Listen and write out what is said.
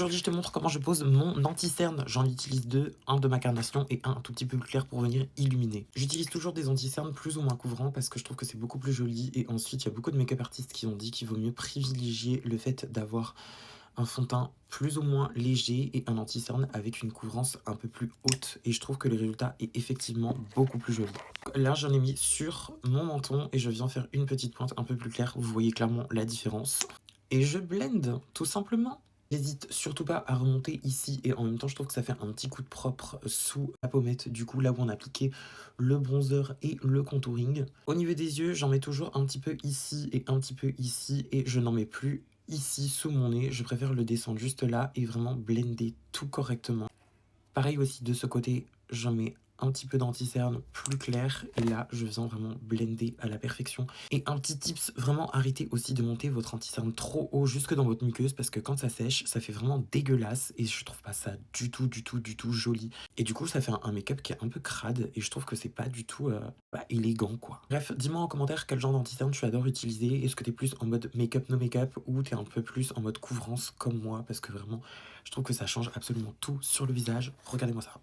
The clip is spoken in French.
Aujourd'hui, je te montre comment je pose mon anti-cerne. J'en utilise deux, un de ma carnation et un tout petit peu plus clair pour venir illuminer. J'utilise toujours des anti-cernes plus ou moins couvrants parce que je trouve que c'est beaucoup plus joli. Et ensuite, il y a beaucoup de make-up artistes qui ont dit qu'il vaut mieux privilégier le fait d'avoir un fond de teint plus ou moins léger et un anti-cerne avec une couvrance un peu plus haute. Et je trouve que le résultat est effectivement beaucoup plus joli. Là, j'en ai mis sur mon menton et je viens faire une petite pointe un peu plus claire. Vous voyez clairement la différence. Et je blende, tout simplement. N'hésite surtout pas à remonter ici et en même temps je trouve que ça fait un petit coup de propre sous la pommette, du coup là où on a appliqué le bronzer et le contouring. Au niveau des yeux, j'en mets toujours un petit peu ici et un petit peu ici et je n'en mets plus ici sous mon nez. Je préfère le descendre juste là et vraiment blender tout correctement. Pareil aussi de ce côté, j'en mets un petit peu d'anti-cerne plus clair et là je viens vraiment blender à la perfection. Et un petit tips, vraiment arrêtez aussi de monter votre anti-cerne trop haut jusque dans votre muqueuse parce que quand ça sèche, ça fait vraiment dégueulasse et je trouve pas ça du tout joli. Et du coup ça fait un make-up qui est un peu crade et je trouve que c'est pas du tout élégant quoi. Bref, dis-moi en commentaire quel genre d'anti-cerne tu adores utiliser. Est-ce que t'es plus en mode make-up no make-up ou t'es un peu plus en mode couvrance comme moi parce que vraiment je trouve que ça change absolument tout sur le visage. Regardez-moi ça.